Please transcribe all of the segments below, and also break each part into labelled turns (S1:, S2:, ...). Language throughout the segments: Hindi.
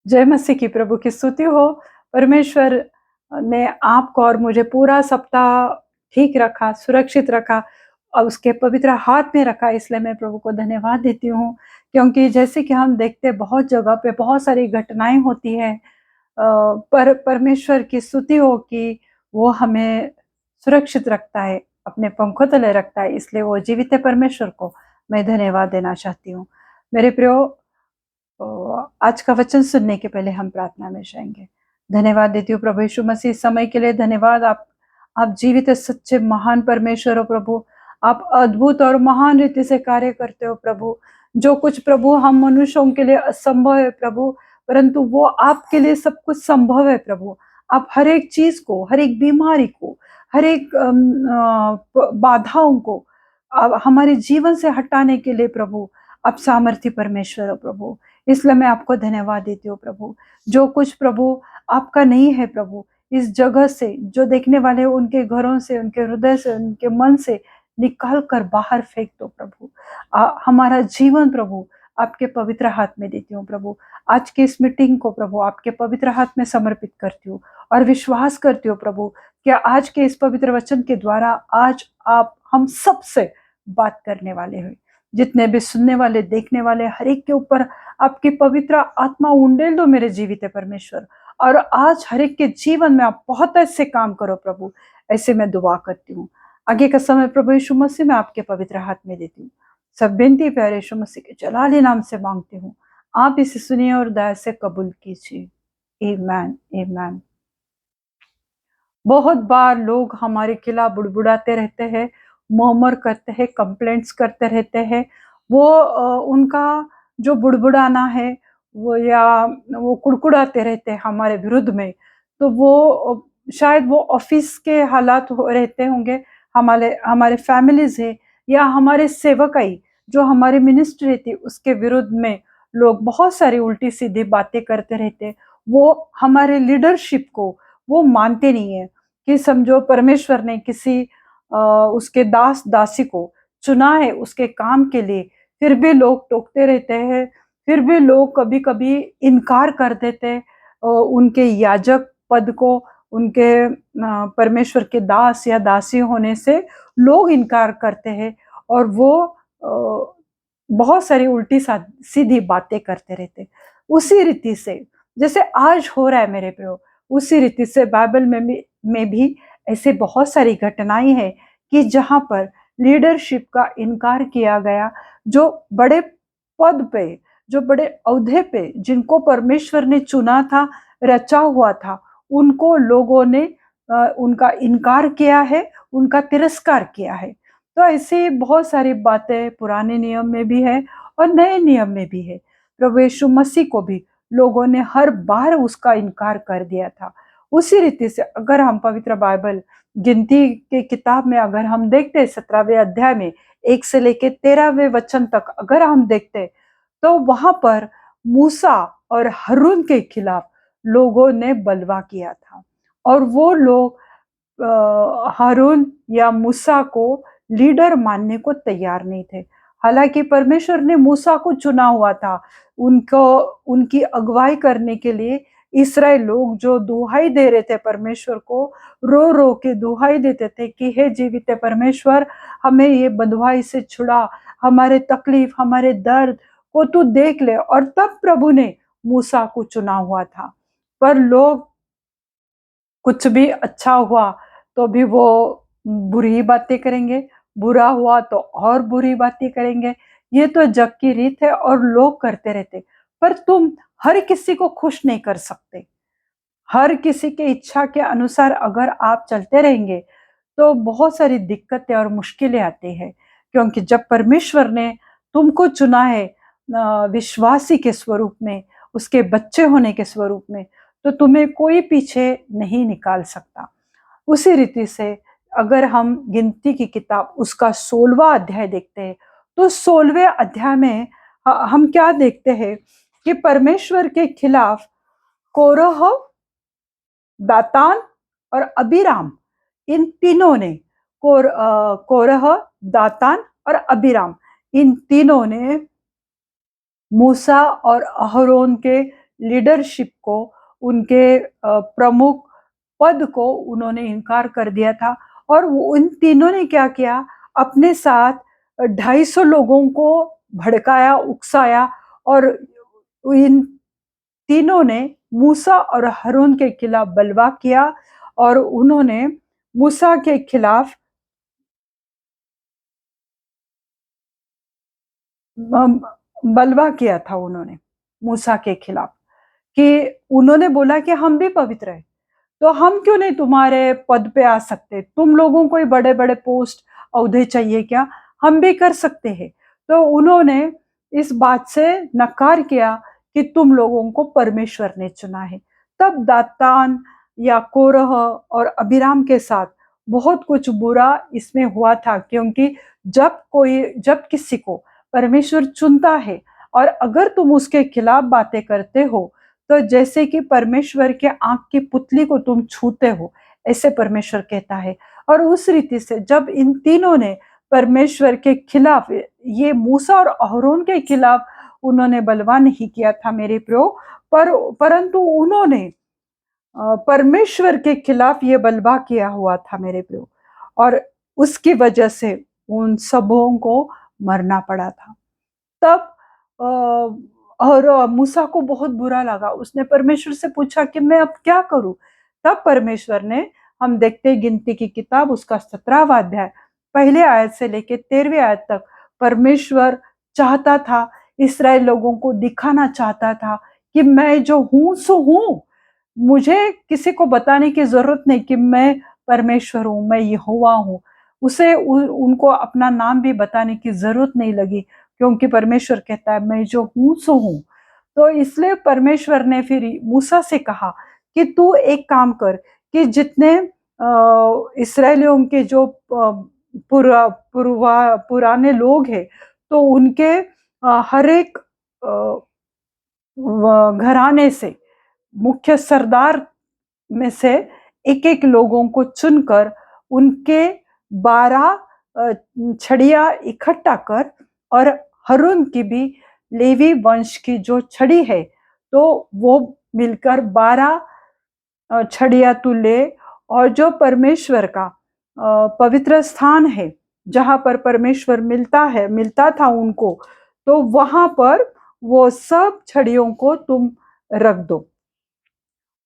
S1: जय मसीह की, प्रभु की स्तुति हो। परमेश्वर ने आपको और मुझे पूरा सप्ताह ठीक रखा, सुरक्षित रखा और उसके पवित्र हाथ में रखा, इसलिए मैं प्रभु को धन्यवाद देती हूँ। क्योंकि जैसे कि हम देखते हैं बहुत जगह पे बहुत सारी घटनाएं होती हैं, पर परमेश्वर की स्तुति हो कि वो हमें सुरक्षित रखता है, अपने पंखों तले रखता है, इसलिए वो जीवित परमेश्वर को मैं धन्यवाद देना चाहती हूँ। मेरे प्रियो, आज का वचन सुनने के पहले हम प्रार्थना में जाएंगे। धन्यवाद देती हूँ प्रभु यीशु मसीह, समय के लिए धन्यवाद। आप जीवित सच्चे महान परमेश्वर हो प्रभु। आप अद्भुत और महान रीति से कार्य करते हो प्रभु। जो कुछ प्रभु हम मनुष्यों के लिए असंभव है प्रभु, परंतु वो आपके लिए सब कुछ संभव है प्रभु। आप हर एक चीज को, हर एक बीमारी को, हर एक बाधाओं को हमारे जीवन से हटाने के लिए प्रभु आप सामर्थ्य परमेश्वर हो प्रभु। इसलिए मैं आपको धन्यवाद देती हूँ प्रभु। जो कुछ प्रभु आपका नहीं है प्रभु, इस जगह से जो देखने वाले उनके घरों से, उनके हृदय से, उनके मन से निकाल कर बाहर फेंक दो प्रभु। हमारा जीवन प्रभु आपके पवित्र हाथ में देती हूँ प्रभु। आज की इस मीटिंग को प्रभु आपके पवित्र हाथ में समर्पित करती हूँ और विश्वास करती हूँ प्रभु कि आज के इस पवित्र वचन के द्वारा आज आप हम सब से बात करने वाले हैं। जितने भी सुनने वाले, देखने वाले, हर एक के ऊपर आपकी पवित्र आत्मा उंडेल दो मेरे जीवित परमेश्वर। और आज हर एक के जीवन में आप बहुत ऐसे काम करो प्रभु, ऐसे मैं दुआ करती हूँ। आगे का समय प्रभु यीशु मसीह मैं आपके पवित्र हाथ में देती हूँ। सब बेनती प्यारे यीशु मसीह के जलाली नाम से मांगती हूँ। आप इसे सुनिए और दया से कबूल कीजिए। आमीन, आमीन। बहुत बार लोग हमारे खिलाफ बुड़बुड़ाते रहते हैं, मुहम्मर करते हैं, कंप्लेंट्स करते रहते हैं। वो उनका जो बुड़बुड़ाना है वो, या वो कुड़कुड़ाते रहते हैं हमारे विरुद्ध में, तो वो शायद वो ऑफिस के हालात रहते होंगे, हमारे हमारे फैमिलीज है, या हमारे सेवकाई जो हमारी मिनिस्ट्री थी उसके विरुद्ध में लोग बहुत सारी उल्टी सीधी बातें करते रहते। वो हमारे लीडरशिप को वो मानते नहीं है कि समझो परमेश्वर ने किसी उसके दास दासी को चुना है उसके काम के लिए, फिर भी लोग टोकते रहते हैं, फिर भी लोग कभी कभी इनकार कर देते उनके याजक पद को, उनके परमेश्वर के दास या दासी होने से लोग इनकार करते हैं और वो बहुत सारी उल्टी सीधी बातें करते रहते। उसी रीति से जैसे आज हो रहा है मेरे प्रियो, उसी रीति से बाइबल में भी ऐसे बहुत सारी घटनाएं हैं कि जहां पर लीडरशिप का इनकार किया गया। जो बड़े पद पे, जो बड़े औहदे पे, जिनको परमेश्वर ने चुना था, रचा हुआ था, उनको लोगों ने उनका इनकार किया है, उनका तिरस्कार किया है। तो ऐसी बहुत सारी बातें पुराने नियम में भी है और नए नियम में भी है। प्रभु यीशु मसीह को भी लोगों ने हर बार उसका इनकार कर दिया था। उसी रीति से अगर हम पवित्र बाइबल गिनती के किताब में अगर हम देखते हैं 17वें अध्याय में 1 से लेके 13वें वचन तक अगर हम देखते, तो वहां पर मूसा और हारून के खिलाफ लोगों ने बलवा किया था और वो लोग हारून या मूसा को लीडर मानने को तैयार नहीं थे। हालांकि परमेश्वर ने मूसा को चुना हुआ था उनको, उनकी अगुवाई करने के लिए। इस्राएल लोग जो दुहाई दे रहे थे परमेश्वर को, रो रो के दुहाई देते थे कि हे जीवित परमेश्वर, हमें ये बंधुआई से छुड़ा, हमारे तकलीफ, हमारे दर्द को तू देख ले। और तब प्रभु ने मूसा को चुना हुआ था। पर लोग कुछ भी अच्छा हुआ तो भी वो बुरी बातें करेंगे, बुरा हुआ तो और बुरी बातें करेंगे। ये तो जग की रीत है और लोग करते रहते। पर तुम हर किसी को खुश नहीं कर सकते। हर किसी के इच्छा के अनुसार अगर आप चलते रहेंगे तो बहुत सारी दिक्कतें और मुश्किलें आती हैं। क्योंकि जब परमेश्वर ने तुमको चुना है विश्वासी के स्वरूप में, उसके बच्चे होने के स्वरूप में, तो तुम्हें कोई पीछे नहीं निकाल सकता। उसी रीति से अगर हम गिनती की किताब उसका 16वां अध्याय देखते हैं, तो 16वें अध्याय में हम क्या देखते हैं कि परमेश्वर के खिलाफ कोरह, दातान और अबीराम, इन तीनों ने कोरह, दातान और अबीराम, इन तीनों ने मूसा और अहरोन के लीडरशिप को, उनके प्रमुख पद को उन्होंने इनकार कर दिया था। और उन तीनों ने क्या किया, अपने साथ 250 लोगों को भड़काया, उकसाया, और इन तीनों ने मूसा और हारून के खिलाफ बलवा किया, और उन्होंने मूसा के खिलाफ बलवा किया था उन्होंने मूसा के खिलाफ, कि उन्होंने बोला कि हम भी पवित्र है, तो हम क्यों नहीं तुम्हारे पद पे आ सकते, तुम लोगों को ही बड़े बड़े पोस्ट औहदे चाहिए क्या, हम भी कर सकते हैं। तो उन्होंने इस बात से नकार किया कि तुम लोगों को परमेश्वर ने चुना है। तब दातान या कोरह और अबिराम के साथ बहुत कुछ बुरा इसमें हुआ था, क्योंकि जब किसी को परमेश्वर चुनता है और अगर तुम उसके खिलाफ बातें करते हो, तो जैसे कि परमेश्वर के आंख की पुतली को तुम छूते हो, ऐसे परमेश्वर कहता है। और उस रीति से जब इन तीनों ने परमेश्वर के खिलाफ, ये मूसा और अहरोन के खिलाफ उन्होंने बलवा नहीं किया था मेरे प्रियो, परंतु उन्होंने परमेश्वर के खिलाफ ये बलवा किया हुआ था मेरे प्रियो, और उसकी वजह से उन सबों को मरना पड़ा था। तब और मूसा को बहुत बुरा लगा, उसने परमेश्वर से पूछा कि मैं अब क्या करूं। तब परमेश्वर ने, हम देखते गिनती की किताब उसका 17वां अध्याय पहले आयत से लेकर 13वीं आयत तक, परमेश्वर चाहता था, इसराइल लोगों को दिखाना चाहता था कि मैं जो हूं सो हूं, मुझे किसी को बताने की जरूरत नहीं कि मैं परमेश्वर हूं, मैं यहोवा हूं। उसे उनको अपना नाम भी बताने की जरूरत नहीं लगी, क्योंकि परमेश्वर कहता है मैं जो हूं सो हूं। तो इसलिए परमेश्वर ने फिर मूसा से कहा कि तू एक काम कर, कि जितने इसराइलियों के जो पुराने लोग हैं, तो उनके हर एक घराने से, मुख्य सरदार में से एक एक लोगों को चुनकर उनके 12 छड़ियां इकट्ठा कर, और हारून की भी, लेवी वंश की जो छड़ी है, तो वो मिलकर 12 छड़ियां तू ले, और जो परमेश्वर का पवित्र स्थान है, जहां पर परमेश्वर मिलता था उनको, तो वहां पर वो सब छड़ियों को तुम रख दो।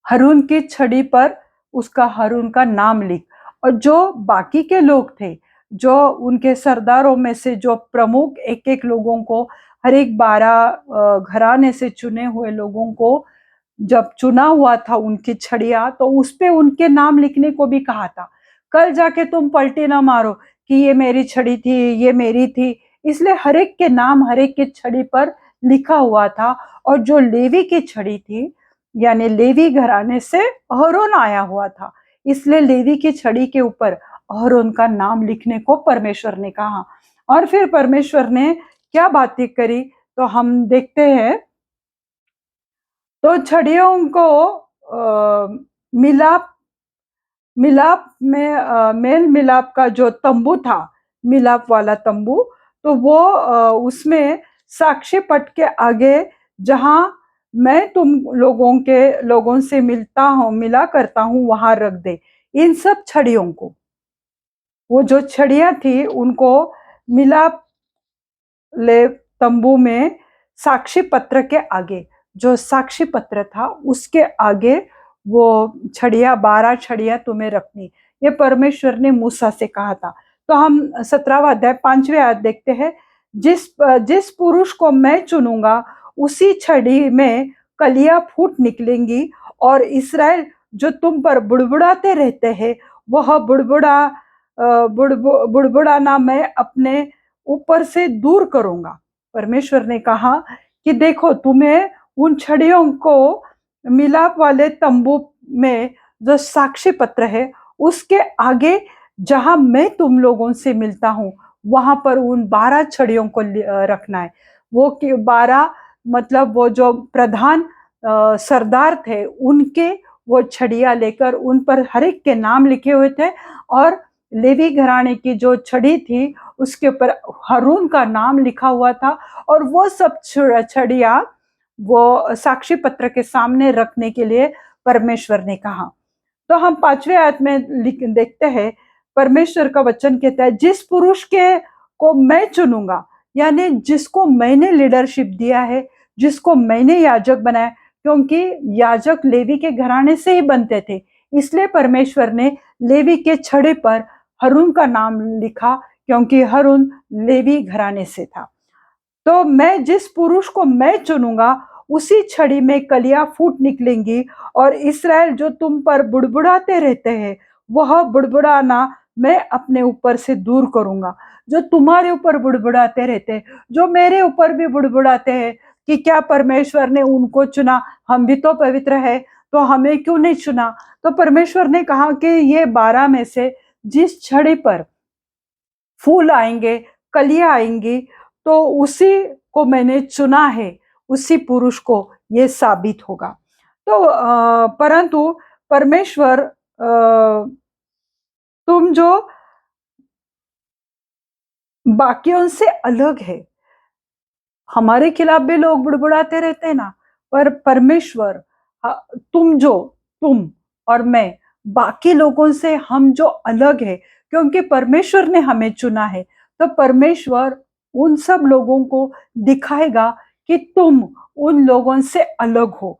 S1: हारून की छड़ी पर उसका, हारून का नाम लिख। और जो बाकी के लोग थे, जो उनके सरदारों में से जो प्रमुख एक एक लोगों को, हर एक 12 घराने से चुने हुए लोगों को जब चुना हुआ था उनकी छड़िया, तो उस पे उनके नाम लिखने को भी कहा था। कल जाके तुम पलटी ना मारो कि ये मेरी छड़ी थी, ये मेरी थी। इसलिए हर एक के नाम हर एक की छड़ी पर लिखा हुआ था। और जो लेवी की छड़ी थी, यानी लेवी घराने से अहरोन आया हुआ था, इसलिए लेवी की छड़ी के ऊपर अहरोन का नाम लिखने को परमेश्वर ने कहा। और फिर परमेश्वर ने क्या बातें करी, तो हम देखते हैं। तो छड़ियों को मिलाप मिलाप में मेल मिलाप का जो तंबू था, मिलाप वाला तंबू, तो वो उसमें साक्षी पट के आगे, जहां मैं तुम लोगों से मिला करता हूं, वहां रख दे इन सब छड़ियों को। वो जो छड़ियां थी उनको मिलाप ले तंबू में, साक्षी पत्र के आगे, जो साक्षी पत्र था उसके आगे वो छड़िया, 12 छड़िया तुम्हें रखनी, ये परमेश्वर ने मूसा से कहा था। तो हम 17वां अध्याय 5वें आयत देखते हैं। जिस जिस पुरुष को मैं चुनूंगा, उसी छड़ी में कलियां फूट निकलेंगी, और इसराइल जो तुम पर बुड़बुड़ाते रहते हैं, वह बुड़बुड़ाना मैं अपने ऊपर से दूर करूंगा। परमेश्वर ने कहा कि देखो, तुम्हें उन छड़ियों को मिलाप वाले तंबू में जो साक्षी पत्र है उसके आगे, जहां मैं तुम लोगों से मिलता हूं, वहां पर उन 12 छड़ियों को रखना है। वो 12 मतलब वो जो प्रधान सरदार थे, उनके वो छड़ियां लेकर उन पर हर एक के नाम लिखे हुए थे। और लेवी घराने की जो छड़ी थी उसके ऊपर हारून का नाम लिखा हुआ था। और वो सब छड़ियां वो साक्षी पत्र के सामने रखने के लिए परमेश्वर ने कहा। तो हम 5वें आयत में देखते हैं, परमेश्वर का वचन कहता है, जिस पुरुष के को मैं चुनूंगा, यानी जिसको मैंने लीडरशिप दिया है, जिसको मैंने याजक बनाया, क्योंकि याजक लेवी के घराने से ही बनते थे, इसलिए परमेश्वर ने लेवी के छड़े पर हरून का नाम लिखा, क्योंकि हरून लेवी घराने से था। तो मैं जिस पुरुष को मैं चुनूंगा, उसी छड़ी में कलियां फूट निकलेंगी, और इसराइल जो तुम पर बुड़बुड़ाते रहते हैं, वह बुड़बुड़ाना मैं अपने ऊपर से दूर करूंगा। जो तुम्हारे ऊपर बुड़बुड़ाते रहते हैं, जो मेरे ऊपर भी बुड़बुड़ाते हैं कि क्या परमेश्वर ने उनको चुना, हम भी तो पवित्र है, तो हमें क्यों नहीं चुना। तो परमेश्वर ने कहा कि ये 12 में से जिस छड़ी पर फूल आएंगे, कलियां आएंगी, तो उसी को मैंने चुना है, उसी पुरुष को ये साबित होगा। तो परंतु परमेश्वर, तुम जो बाकियों से अलग है, हमारे खिलाफ भी लोग बुड़बुड़ाते रहते हैं ना, पर परमेश्वर, तुम और मैं, बाकी लोगों से हम जो अलग है, क्योंकि परमेश्वर ने हमें चुना है, तो परमेश्वर उन सब लोगों को दिखाएगा कि तुम उन लोगों से अलग हो।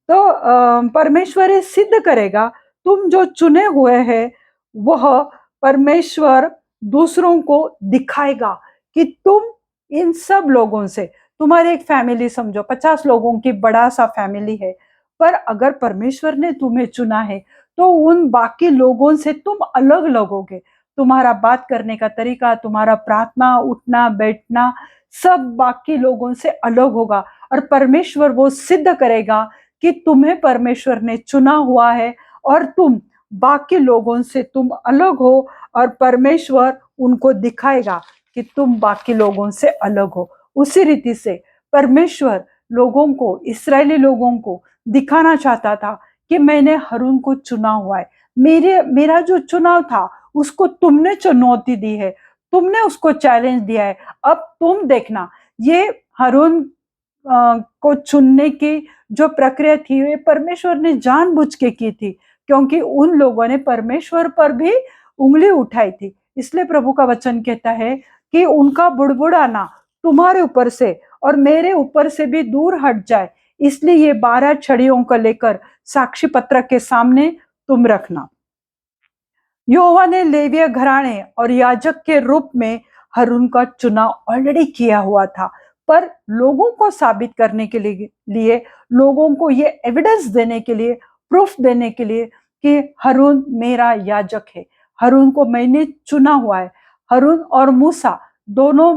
S1: तो परमेश्वर ये सिद्ध करेगा, तुम जो चुने हुए हैं, वह परमेश्वर दूसरों को दिखाएगा कि तुम इन सब लोगों से, तुम्हारी एक फैमिली समझो, 50 लोगों की बड़ा सा फैमिली है, पर अगर परमेश्वर ने तुम्हें चुना है, तो उन बाकी लोगों से तुम अलग लगोगे। तुम्हारा बात करने का तरीका, तुम्हारा प्रार्थना, उठना बैठना, सब बाकी लोगों से अलग होगा, और परमेश्वर वो सिद्ध करेगा कि तुम्हें परमेश्वर ने चुना हुआ है, और तुम बाकी लोगों से तुम अलग हो, और परमेश्वर उनको दिखाएगा कि तुम बाकी लोगों से अलग हो। उसी रीति से परमेश्वर लोगों को, इस्राएली लोगों को दिखाना चाहता था कि मैंने हरून को चुना हुआ है। मेरा जो चुनाव था, उसको तुमने चुनौती दी है, तुमने उसको चैलेंज दिया है। अब तुम देखना, ये हरून को चुनने की जो प्रक्रिया थी, वे परमेश्वर ने जानबूझ के की थी, क्योंकि उन लोगों ने परमेश्वर पर भी उंगली उठाई थी। इसलिए प्रभु का वचन कहता है कि उनका बुड़बुड़ाना तुम्हारे ऊपर से और मेरे ऊपर से भी दूर हट जाए, इसलिए ये 12 छड़ियों को लेकर साक्षी पत्र के सामने तुम रखना। यहोवा ने लेविया घराने और याजक के रूप में हरून का चुनाव ऑलरेडी किया हुआ था, पर लोगों को साबित करने के लिए लोगों को ये एविडेंस देने के लिए, प्रूफ देने के लिए कि हरून मेरा याजक है, हरून को मैंने चुना हुआ है, हरून और मूसा दोनों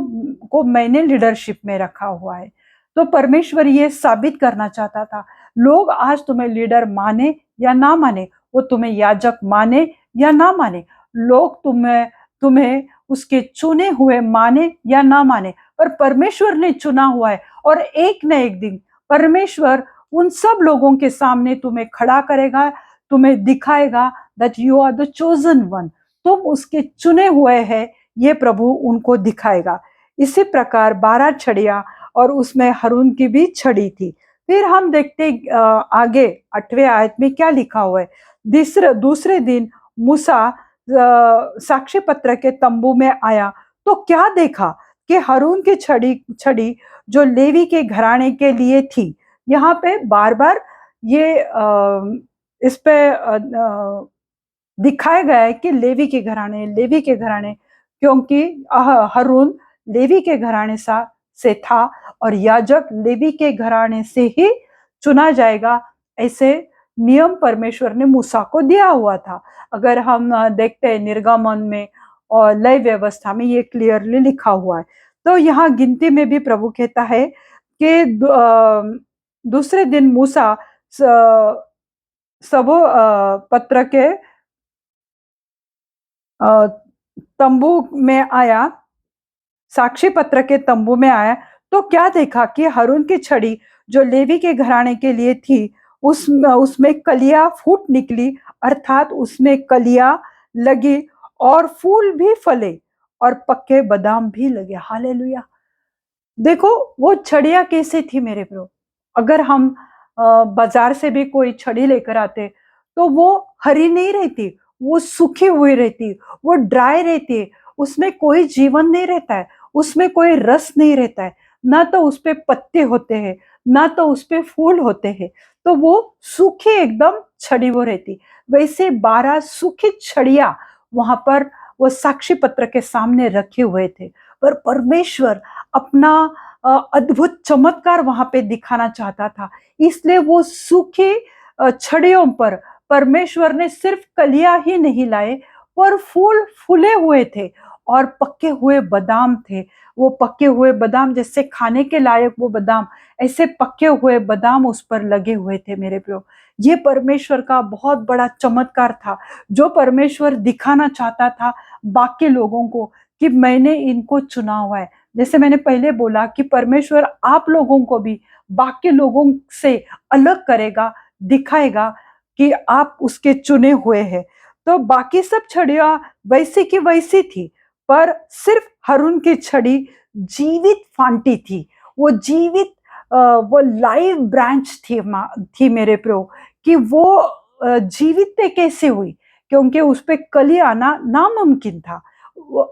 S1: को मैंने लीडरशिप में रखा हुआ है। तो परमेश्वर ये साबित करना चाहता था, लोग आज तुम्हें लीडर माने या ना माने, वो तुम्हें याजक माने या ना माने, लोग तुम्हें तुम्हें उसके चुने हुए माने या ना माने, पर परमेश्वर ने चुना हुआ है, और एक न एक दिन परमेश्वर उन सब लोगों के सामने तुम्हें खड़ा करेगा, तुम्हें दिखाएगा that you are the chosen one, तुम उसके चुने हुए हैं, ये प्रभु उनको दिखाएगा। इसी प्रकार 12 छड़ियां, और उसमें हरून की भी छड़ी थी। फिर हम देखते आगे 8वें आयत में क्या लिखा हुआ है। दूसरे दिन मूसा साक्ष्य पत्र के तंबू में आया, तो क्या देखा कि हरून की छड़ी जो लेवी के घराने के लिए थी। यहाँ पे बार बार ये इस पे दिखाया गया है कि लेवी के घराने, क्योंकि हरून लेवी के घराने से था, और याजक लेवी के घराने से ही चुना जाएगा, ऐसे नियम परमेश्वर ने मूसा को दिया हुआ था। अगर हम देखते हैं निर्गमन में और लय व्यवस्था में ये क्लियरली लिखा हुआ है। तो यहाँ गिनती में भी प्रभु कहता है कि दूसरे दिन मूसा सबो पत्र के तंबू में आया, साक्षी पत्र के तंबू में आया, तो क्या देखा कि हरून की छड़ी जो लेवी के घराने के लिए थी, उसमें कलियां फूट निकली, अर्थात उसमें कलियां लगी, और फूल भी फले, और पक्के बादाम भी लगे। हालेलुया। देखो वो छड़ियां कैसे थी मेरे प्रभु, अगर हम बाजार से भी कोई छड़ी लेकर आते तो वो हरी नहीं रहती, वो सूखी हुई रहती, वो ड्राई रहती है, उसमें कोई जीवन नहीं रहता है, उसमें कोई रस नहीं रहता है, ना तो उस पे पत्ते होते हैं, ना तो उस पे फूल होते हैं, तो वो सूखी एकदम छड़ी वो रहती। वैसे 12 सूखी छड़ियां वहां पर वो साक्षी पत्र के सामने रखे हुए थे, पर परमेश्वर अपना अद्भुत चमत्कार वहां पे दिखाना चाहता था। इसलिए वो सूखी छड़ियों पर परमेश्वर ने सिर्फ कलियां ही नहीं लाए, पर फूल फूले हुए थे और पके हुए बादाम थे। वो पके हुए बादाम जैसे खाने के लायक वो बादाम, ऐसे पके हुए बादाम उस पर लगे हुए थे मेरे प्रियो। ये परमेश्वर का बहुत बड़ा चमत्कार था, जो परमेश्वर दिखाना चाहता था बाकी लोगों को कि मैंने इनको चुना हुआ है। जैसे मैंने पहले बोला कि परमेश्वर आप लोगों को भी बाकी लोगों से अलग करेगा, दिखाएगा कि आप उसके चुने हुए हैं। तो बाकी सब छड़ियां वैसी की वैसी थी, पर सिर्फ हारून की छड़ी जीवित फांटी थी। वो जीवित वो लाइव ब्रांच थी मेरे प्रो, कि वो जीवित कैसे हुई, क्योंकि उस पे कली आना नामुमकिन था,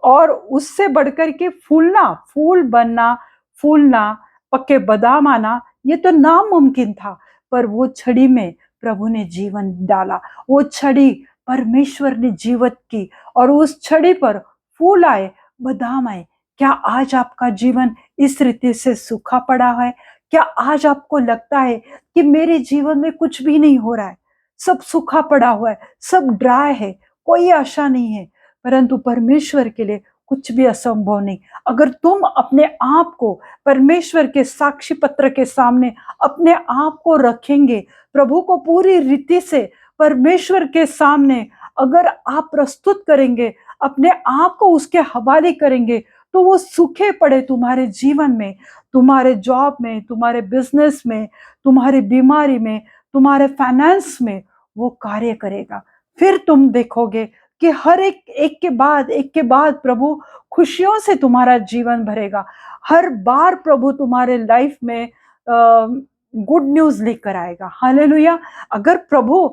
S1: और उससे बढ़कर के फूलना, फूल बनना, फूलना, पक्के बादाम आना, ये तो नामुमकिन था। पर वो छड़ी में प्रभु ने जीवन डाला, वो छड़ी परमेश्वर ने जीवित की, और उस छड़ी पर फूल आए, बादाम आए। क्या आज आपका जीवन इस रीति से सूखा पड़ा है? क्या आज आपको लगता है कि मेरे जीवन में कुछ भी नहीं हो रहा है, सब सूखा पड़ा हुआ है, सब ड्राई है, कोई आशा नहीं है? परंतु परमेश्वर के लिए कुछ भी असंभव नहीं। अगर तुम अपने आप को परमेश्वर के साक्षी पत्र के सामने अपने आप को रखेंगे, प्रभु को पूरी रीति से परमेश्वर के सामने अगर आप प्रस्तुत करेंगे, अपने आप को उसके हवाले करेंगे, तो वो सूखे पड़े तुम्हारे जीवन में, तुम्हारे जॉब में, तुम्हारे बिजनेस में, तुम्हारी बीमारी में, तुम्हारे फाइनेंस में वो कार्य करेगा। फिर तुम देखोगे कि हर एक के बाद प्रभु खुशियों से तुम्हारा जीवन भरेगा। हर बार प्रभु तुम्हारे लाइफ में गुड न्यूज लेकर आएगा। हालेलुया। अगर प्रभु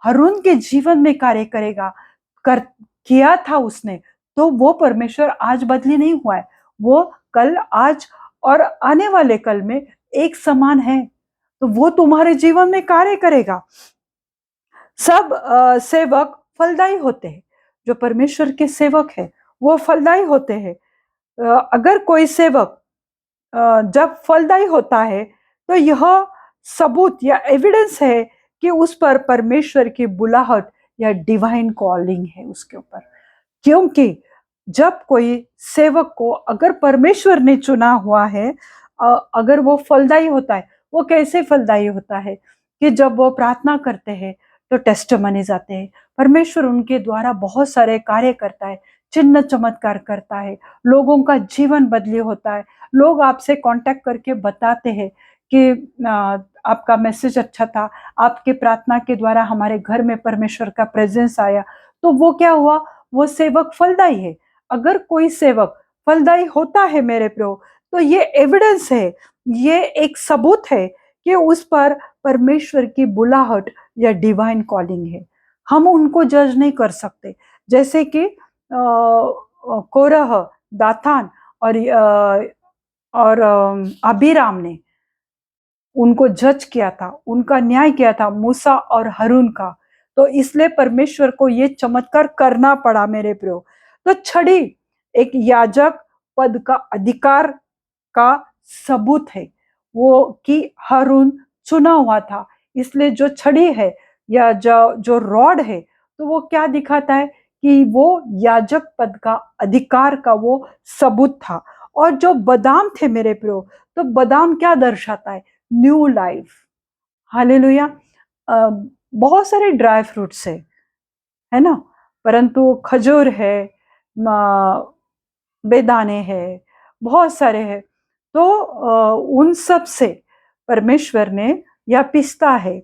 S1: हारून के जीवन में कार्य करेगा, कर किया था उसने, तो वो परमेश्वर आज बदली नहीं हुआ है। वो कल, आज और आने वाले कल में एक समान है, तो वो तुम्हारे जीवन में कार्य करेगा। सब सेवक फलदायी होते हैं। जो परमेश्वर के सेवक है वो फलदायी होते हैं। अगर कोई सेवक जब फलदायी होता है, तो यह सबूत या एविडेंस है कि उस पर परमेश्वर की बुलाहट या डिवाइन कॉलिंग है उसके ऊपर। क्योंकि जब कोई सेवक को अगर परमेश्वर ने चुना हुआ है, अगर वो फलदायी होता है, वो कैसे फलदायी होता है कि जब वो प्रार्थना करते हैं तो टेस्टमनीज आते हैं, परमेश्वर उनके द्वारा बहुत सारे कार्य करता है, चिन्ह चमत्कार करता है, लोगों का जीवन बदली होता है। लोग आपसे कांटेक्ट करके बताते हैं कि आपका मैसेज अच्छा था, आपके प्रार्थना के द्वारा हमारे घर में परमेश्वर का प्रेजेंस आया। तो वो क्या हुआ? वो सेवक फलदायी है। अगर कोई सेवक फलदायी होता है मेरे प्रो, तो ये एविडेंस है, ये एक सबूत है कि उस पर परमेश्वर की बुलाहट या डिवाइन कॉलिंग है। हम उनको जज नहीं कर सकते। जैसे कि कोरह, दातान और अबीराम ने उनको जज किया था, उनका न्याय किया था, मूसा और हारून का। तो इसलिए परमेश्वर को ये चमत्कार करना पड़ा मेरे प्रियो। तो छड़ी एक याजक पद का अधिकार का सबूत है, वो कि हारून चुना हुआ था। इसलिए जो छड़ी है या जो जो रॉड है, तो वो क्या दिखाता है कि वो याजक पद का अधिकार का वो सबूत था। और जो बादाम थे मेरे प्रियो, तो बादाम क्या दर्शाता है? New life. हालेलुया। बहुत सारे ड्राई फ्रूट्स है ना, परंतु खजूर है, बेदाने है, बहुत सारे हैं। तो उन सब से परमेश्वर ने, या पिस्ता है,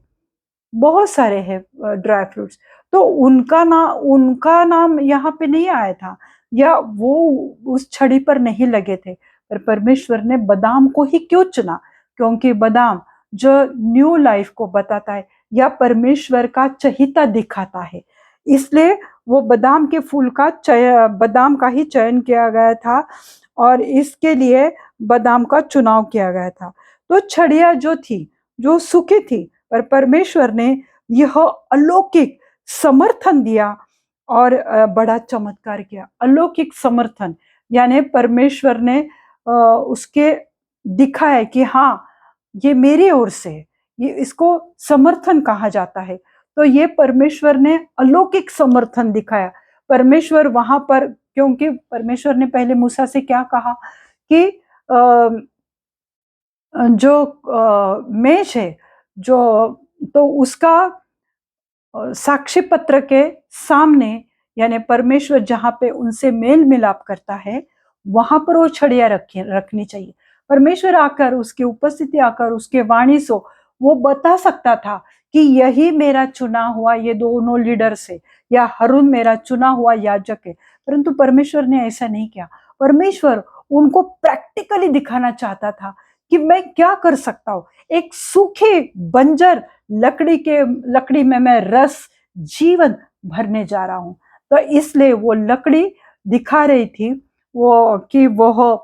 S1: बहुत सारे हैं ड्राई फ्रूट्स, तो उनका नाम यहाँ पे नहीं आया था, या वो उस छड़ी पर नहीं लगे थे। पर परमेश्वर ने बादाम को ही क्यों चुना? क्योंकि बादाम जो न्यू लाइफ को बताता है या परमेश्वर का चहिता दिखाता है। इसलिए वो बादाम के फूल का बादाम का ही चयन किया गया था और इसके लिए बादाम का चुनाव किया गया था। तो छड़िया जो थी, जो सूखी थी, पर परमेश्वर ने यह अलौकिक समर्थन दिया और बड़ा चमत्कार किया। अलौकिक समर्थन यानी परमेश्वर ने उसके दिखाया कि हाँ, ये मेरी ओर से, ये इसको समर्थन कहा जाता है। तो ये परमेश्वर ने अलौकिक समर्थन दिखाया। परमेश्वर वहां पर, क्योंकि परमेश्वर ने पहले मूसा से क्या कहा कि जो मेष है, जो तो उसका साक्षी पत्र के सामने, यानी परमेश्वर जहां पे उनसे मेल मिलाप करता है, वहां पर वो छड़िया रखनी चाहिए। परमेश्वर आकर, उसकी उपस्थिति आकर, उसके वाणी से वो बता सकता था कि यही मेरा चुना हुआ ये दोनों लीडर्स है, या हरून मेरा चुना हुआ याजक है। परंतु परमेश्वर ने ऐसा नहीं किया। परमेश्वर उनको प्रैक्टिकली दिखाना चाहता था कि मैं क्या कर सकता हूं। एक सूखे बंजर लकड़ी में मैं रस, जीवन भरने जा रहा हूं। तो इसलिए वो लकड़ी दिखा रही थी वो कि वो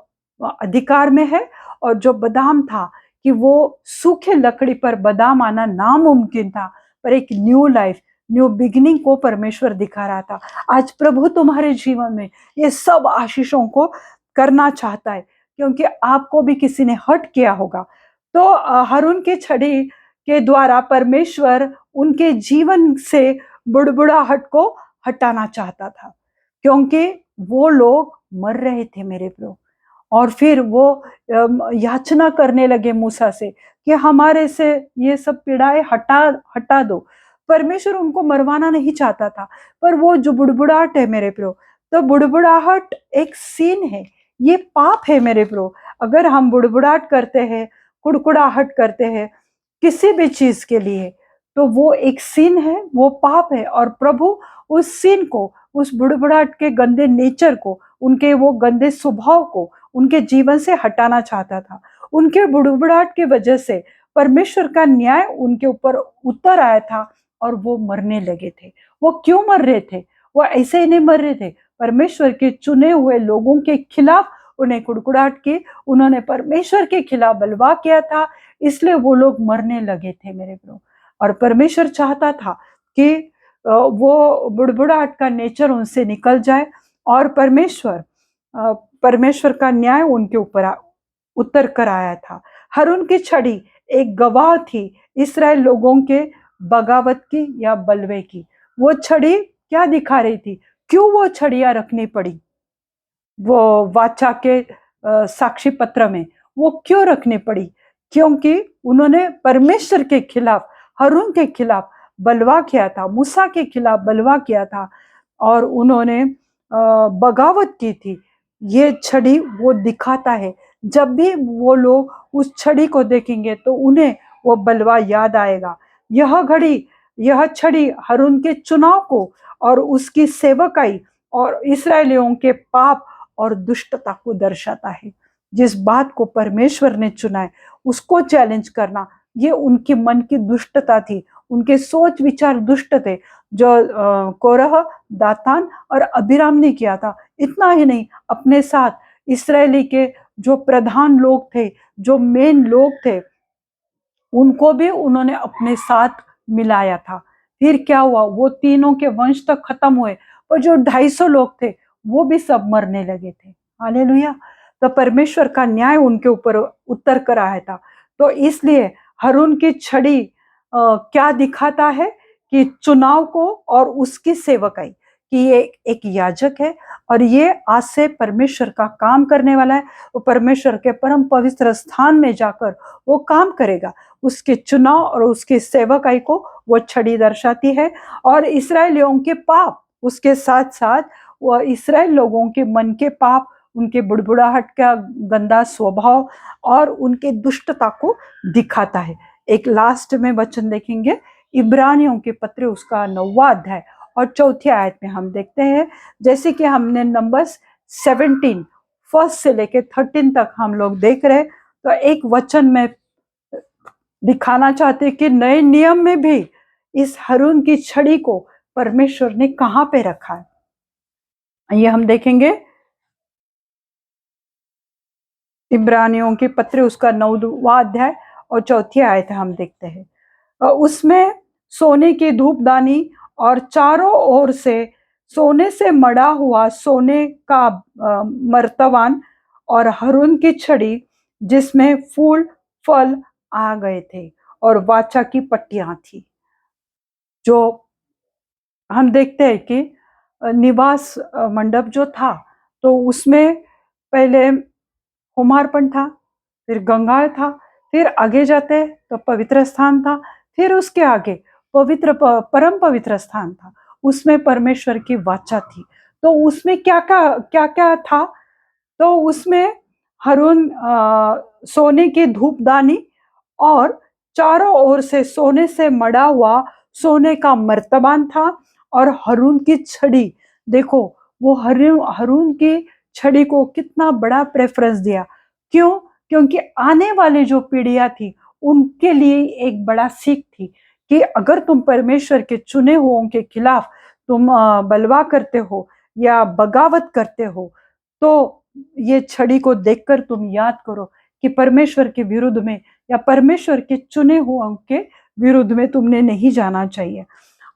S1: अधिकार में है, और जो बादाम था कि वो सूखे लकड़ी पर बादाम आना नामुमकिन था, पर एक न्यू लाइफ, न्यू बिगिनिंग को परमेश्वर दिखा रहा था। आज प्रभु तुम्हारे जीवन में ये सब आशीषों को करना चाहता है, क्योंकि आपको भी किसी ने हर्ट किया होगा। तो हारून की छड़ी के द्वारा परमेश्वर उनके जीवन से बुड़बुड़ाहट को हटाना चाहता था, क्योंकि वो लोग मर रहे थे मेरे प्रभु। और फिर वो याचना करने लगे मूसा से कि हमारे से ये सब पीड़ाएं हटा हटा दो। परमेश्वर उनको मरवाना नहीं चाहता था, पर वो जो बुड़बुड़ाहट है मेरे प्रभु, तो बुड़बुड़ाहट एक सीन है, ये पाप है मेरे प्रभु। अगर हम बुड़बुड़ाहट करते हैं, कुड़कुड़ाहट करते हैं किसी भी चीज के लिए, तो वो एक सीन है, वो पाप है। और प्रभु उस सीन को, उस बुड़बुड़ाहट के गंदे नेचर को, उनके वो गंदे स्वभाव को उनके जीवन से हटाना चाहता था। उनके बुड़बुड़ाहट की वजह से परमेश्वर का न्याय उनके ऊपर उतर आया था और वो मरने लगे थे। वो क्यों मर रहे थे? वो ऐसे ही नहीं मर रहे थे, परमेश्वर के चुने हुए लोगों के खिलाफ उन्हें कुड़कुड़ाहट की, उन्होंने परमेश्वर के खिलाफ बलवा किया था, इसलिए वो लोग मरने लगे थे मेरे प्रभु। और परमेश्वर चाहता था कि वो बुड़बुड़ाहट का नेचर उनसे निकल जाए, और परमेश्वर का न्याय उनके ऊपर उतर कर आया था। हारून की छड़ी एक गवाह थी इस्राएल लोगों के बगावत की या बलवे की। वो छड़ी क्या दिखा रही थी? क्यों वो छड़ियां रखनी पड़ी वो वाचा के साक्षी पत्र में? वो क्यों रखनी पड़ी? क्योंकि उन्होंने परमेश्वर के खिलाफ, हारून के खिलाफ बलवा किया था, मूसा के खिलाफ बलवा किया था, और उन्होंने बगावत की थी। ये छड़ी वो दिखाता है। जब भी वो लोग उस छड़ी को देखेंगे तो उन्हें वो बलवा याद आएगा। यह छड़ी हारून के चुनाव को और उसकी सेवकाई और इसराइलियों के पाप और दुष्टता को दर्शाता है। जिस बात को परमेश्वर ने चुना है उसको चैलेंज करना, ये उनके मन की दुष्टता थी, उनके सोच विचार दुष्ट थे, जो कोरह, दातान और अबीराम ने किया था। इतना ही नहीं, अपने साथ इसराइली के जो प्रधान लोग थे, जो मेन लोग थे, उनको भी उन्होंने अपने साथ मिलाया था। फिर क्या हुआ? वो तीनों के वंश तक खत्म हुए, पर जो 250 लोग थे वो भी सब मरने लगे थे। हालेलुया। तो परमेश्वर का न्याय उनके ऊपर उतर कर आया था। तो इसलिए हारून की छड़ी क्या दिखाता है कि चुनाव को और उसकी सेवकाई, कि ये एक याजक है और ये आज से परमेश्वर का काम करने वाला है। वो परमेश्वर के परम पवित्र स्थान में जाकर वो काम करेगा। उसके चुनाव और उसकी सेवकाई को वो छड़ी दर्शाती है। और इसराइलियों के पाप, उसके साथ साथ वो इसराइल लोगों के मन के पाप, उनके बुड़बुड़ाहट का गंदा स्वभाव और उनके दुष्टता को दिखाता है। एक लास्ट में वचन देखेंगे, इब्रानियों के पत्र उसका 9वां अध्याय और 4थी आयत में हम देखते हैं, जैसे कि हमने नंबर्स 17 फर्स्ट से लेके 13 तक हम लोग देख रहे हैं। तो एक वचन में दिखाना चाहते कि नए नियम में भी इस हारून की छड़ी को परमेश्वर ने कहां पे रखा है। ये हम देखेंगे इब्रानियों के पत्र उसका 9वां अध्याय और 4थी आयत हम देखते हैं। उसमें सोने की धूपदानी और चारों ओर से सोने से मढ़ा हुआ सोने का मर्तवान और हारून की छड़ी जिसमें फूल फल आ गए थे और वाचा की पट्टियां थी। जो हम देखते हैं कि निवास मंडप जो था तो उसमें पहले कुमारपण था, फिर गंगाल था, फिर आगे जाते तो पवित्र स्थान था, फिर उसके आगे परम पवित्र स्थान था। उसमें परमेश्वर की वाचा थी। तो उसमें क्या क्या क्या था? तो उसमें हारून सोने की धूपदानी और चारों ओर से सोने से मढ़ा हुआ सोने का मर्तबान था और हारून की छड़ी, देखो वो हारून की छड़ी को कितना बड़ा प्रेफरेंस दिया। क्यों? क्योंकि आने वाली जो पीढ़ियां थी उनके लिए एक बड़ा सीख थी कि अगर तुम परमेश्वर के चुने हुओं के खिलाफ तुम बलवा करते हो या बगावत करते हो तो ये छड़ी को देखकर तुम याद करो कि परमेश्वर के विरुद्ध में या परमेश्वर के चुने हुओं के विरुद्ध में तुमने नहीं जाना चाहिए।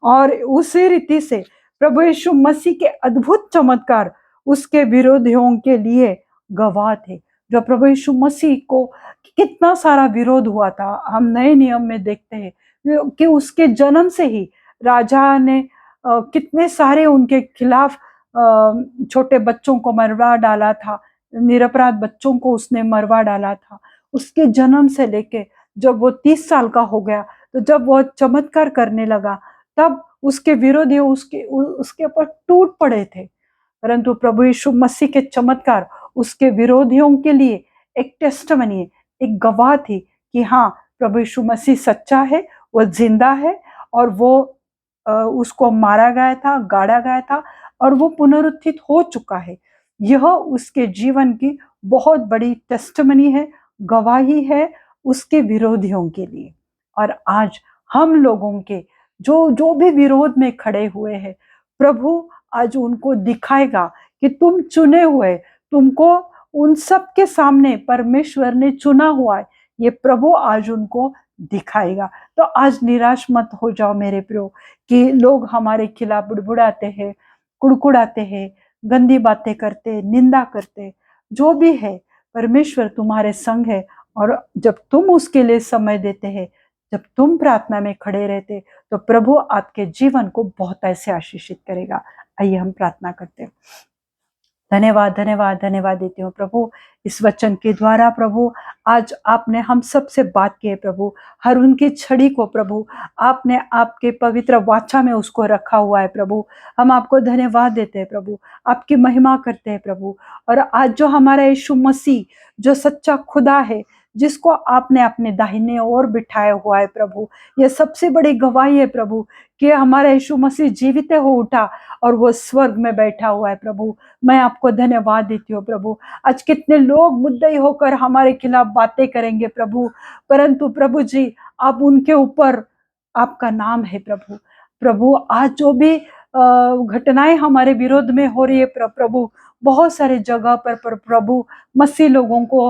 S1: और उसी रीति से प्रभु यीशु मसीह के अद्भुत चमत्कार उसके विरोधियों के लिए गवाह थे। जो प्रभु यीशु मसीह को कितना सारा विरोध हुआ था, हम नए नियम में देखते हैं कि उसके जन्म से ही राजा ने कितने सारे उनके खिलाफ छोटे बच्चों को मरवा डाला था, निरपराध बच्चों को उसने मरवा डाला था। उसके जन्म से लेके जब वो 30 साल का हो गया तो जब वो चमत्कार करने लगा तब उसके विरोधी उसके ऊपर टूट पड़े थे। परंतु प्रभु यीशु मसीह के चमत्कार उसके विरोधियों के लिए एक टेस्टमनी है, एक गवाह थी कि हाँ प्रभु यीशु मसीह सच्चा है, वो जिंदा है और वो उसको मारा गया था, गाड़ा गया था और वो पुनरुत्थित हो चुका है। यह उसके जीवन की बहुत बड़ी टेस्टमनी है, गवाही है उसके विरोधियों के लिए। और आज हम लोगों के जो जो भी विरोध में खड़े हुए हैं, प्रभु आज उनको दिखाएगा कि तुम चुने हुए, तुमको उन सब के सामने परमेश्वर ने चुना हुआ है, ये प्रभु आज उनको दिखाएगा। तो आज निराश मत हो जाओ मेरे प्रियो कि लोग हमारे खिलाफ बुड़बुड़ाते हैं, कुड़कुड़ाते हैं, गंदी बातें करते, निंदा करते, जो भी है परमेश्वर तुम्हारे संग है। और जब तुम उसके लिए समय देते हैं, जब तुम प्रार्थना में खड़े रहते तो प्रभु आपके जीवन को बहुत ऐसे आशीषित करेगा। आइए हम प्रार्थना करते हैं। धन्यवाद धन्यवाद धन्यवाद देती हूँ प्रभु इस वचन के द्वारा। प्रभु आज आपने हम सब से बात की है प्रभु, हर उनकी छड़ी को प्रभु आपने आपके पवित्र वाचा में उसको रखा हुआ है प्रभु। हम आपको धन्यवाद देते हैं प्रभु, आपकी महिमा करते हैं प्रभु। और आज जो हमारा यीशु मसीह जो सच्चा खुदा है, जिसको आपने अपने दाहिने ओर बिठाया हुआ है प्रभु, ये सबसे बड़ी गवाही है प्रभु कि हमारा यीशु मसीह जीवित हो उठा और वो स्वर्ग में बैठा हुआ है प्रभु। मैं आपको धन्यवाद देती हूँ प्रभु। आज कितने लोग मुद्दई होकर हमारे खिलाफ बातें करेंगे प्रभु, परंतु प्रभु जी आप उनके ऊपर आपका नाम है प्रभु। प्रभु आज जो भी घटनाएं हमारे विरोध में हो रही है प्रभु, बहुत सारे जगह पर प्रभु मसीह लोगों को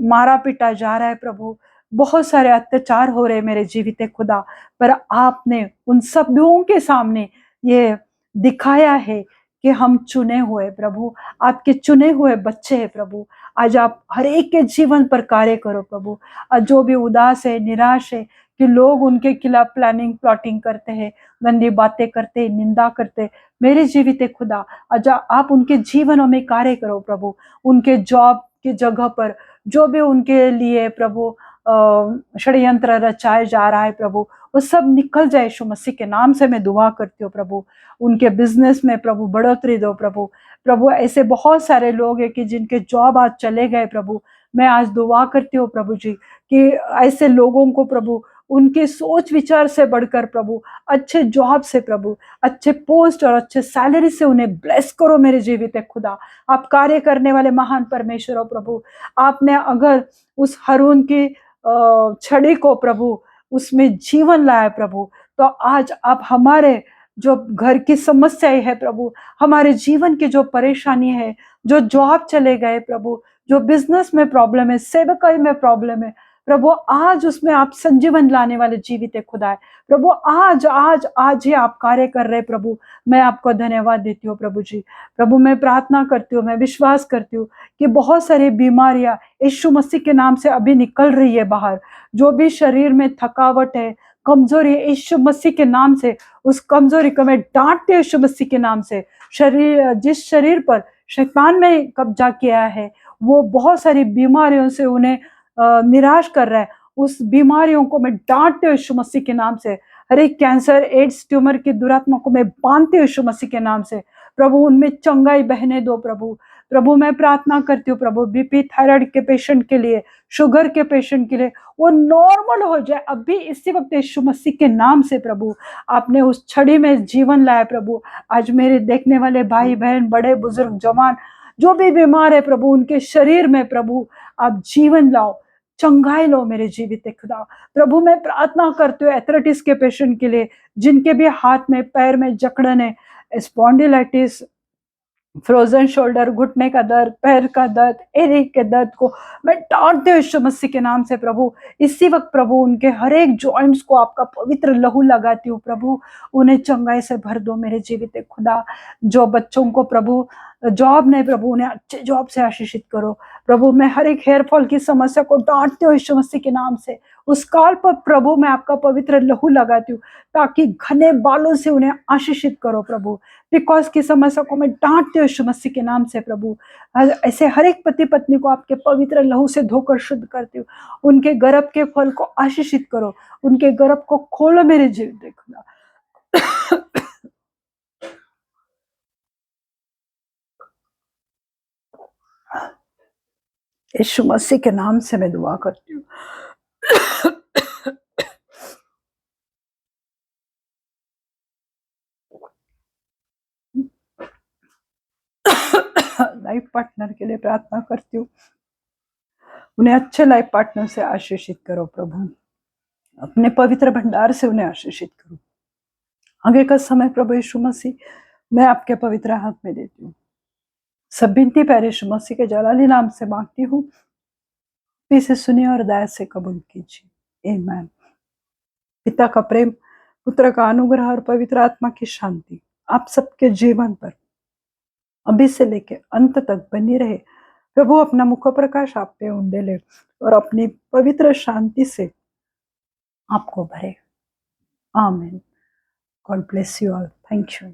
S1: मारा पीटा जा रहा है प्रभु, बहुत सारे अत्याचार हो रहे हैं मेरे जीवित खुदा। पर आपने उन सबों के सामने ये दिखाया है कि हम चुने हुए प्रभु, आपके चुने हुए बच्चे हैं प्रभु। आज आप हर एक के जीवन पर कार्य करो प्रभु। आज जो भी उदास है, निराश है कि लोग उनके खिलाफ प्लानिंग प्लॉटिंग करते हैं, गंदी बातें करते हैं, निंदा करते हैं, मेरे जीवित खुदा आज आप उनके जीवनों में कार्य करो प्रभु। उनके जॉब की जगह पर जो भी उनके लिए प्रभु षड्यंत्र रचाया जा रहा है प्रभु, वो सब निकल जाए यीशु मसीह के नाम से मैं दुआ करती हूँ प्रभु। उनके बिजनेस में प्रभु बढ़ोतरी दो प्रभु। प्रभु ऐसे बहुत सारे लोग हैं कि जिनके जॉब आज चले गए प्रभु, मैं आज दुआ करती हूँ प्रभु जी कि ऐसे लोगों को प्रभु उनके सोच विचार से बढ़कर प्रभु अच्छे जॉब से प्रभु, अच्छे पोस्ट और अच्छे सैलरी से उन्हें ब्लेस करो मेरे जीवित खुदा। आप कार्य करने वाले महान परमेश्वर हो प्रभु। आपने अगर उस हारून की छड़ी को प्रभु उसमें जीवन लाए प्रभु। तो आज आप हमारे जो घर की समस्याएं है प्रभु, हमारे जीवन की जो परेशानी है, जो जॉब चले गए प्रभु, जो बिजनेस में प्रॉब्लम है, सेवकाई में प्रॉब्लम है प्रभु, आज उसमें आप संजीवन लाने वाले जीवित है खुदा है प्रभु। आज आज आज ही आप कार्य कर रहे प्रभु। मैं आपको धन्यवाद देती हूँ प्रभु जी। प्रभु मैं प्रार्थना करती हूँ, मैं विश्वास करती हूँ कि बहुत सारी बीमारियां यीशु मसीह के नाम से अभी निकल रही है बाहर। जो भी शरीर में थकावट है, कमजोरी है, यीशु मसीह के नाम से उस कमजोरी को मैं डांटती हूँ यीशु मसीह के नाम से। शरीर, जिस शरीर पर शैतान ने कब्जा किया है, वो बहुत सारी बीमारियों से उन्हें निराश कर रहा है, उस बीमारियों को मैं डांटती हूँ यीशु मसीह के नाम से। हर एक कैंसर, एड्स, ट्यूमर की दुरात्मा को मैं बांधती हूँ यीशु मसीह के नाम से प्रभु। उनमें चंगाई बहने दो प्रभु। प्रभु मैं प्रार्थना करती हूँ प्रभु, बीपी थायराइड के पेशेंट के लिए, शुगर के पेशेंट के लिए, वो नॉर्मल हो जाए अभी इसी वक्त यीशु मसीह के नाम से प्रभु। आपने उस छड़ी में जीवन लाया प्रभु। आज मेरे देखने वाले भाई बहन, बड़े बुजुर्ग, जवान, जो भी बीमार है प्रभु, उनके शरीर में प्रभु आप जीवन लाओ, चंगाई लो मेरे जीवित खुदा। प्रभु मैं प्रार्थना करती हूँ एथराइटिस के पेशेंट के लिए, जिनके भी हाथ में पैर में जकड़न है, स्पॉन्डिलाइटिस, फ्रोजन शोल्डर, घुटने का दर्द, पैर का दर्द, एरी के दर्द को मैं डांटते हूँ यीशु मसीह के नाम से प्रभु। इसी वक्त प्रभु उनके हर एक जॉइंट्स को आपका पवित्र लहू लगाती हूँ प्रभु। उन्हें चंगाई से भर दो मेरे जीवित खुदा। जो बच्चों को प्रभु जॉब नहीं प्रभु, उन्हें अच्छे जॉब से आशीषित करो प्रभु। मैं हर एक हेयर फॉल की समस्या को डांटते हूँ यीशु मसीह के नाम से। उस काल पर प्रभु मैं आपका पवित्र लहू लगाती हूँ, ताकि घने बालों से उन्हें आशीषित करो प्रभु। बिकॉज की समस्या को मैं डांटती हूँ यीशु मसीह के नाम से प्रभु। ऐसे हर एक पति पत्नी को आपके पवित्र लहू से धोकर शुद्ध करती हूँ। उनके गर्भ के फल को आशीषित करो, उनके गर्भ को खोलो मेरे जीवित देखना। यीशु मसीह के नाम से मैं दुआ करती हूँ। लाइफ पार्टनर के लिए प्रार्थना करती हूँ, उन्हें अच्छे लाइफ पार्टनर से आशीषित करो प्रभु। अपने पवित्र भंडार से उन्हें आशीषित करो। आगे का समय प्रभु यीशु मसीह मैं आपके पवित्र हाथ में देती हूँ। सब विनती प्यारे यीशु मसीह के जलाली नाम से मांगती हूँ, इसे सुनिए और दया से कबूल कीजिए। आमीन। पिता का प्रेम, पुत्र का अनुग्रह और पवित्र आत्मा की शांति आप सबके जीवन पर अभी से लेके अंत तक बनी रहे। प्रभु अपना मुख प्रकाश आप पे उंडेले और अपनी पवित्र शांति से आपको भरे। आमीन। God bless you all. Thank you.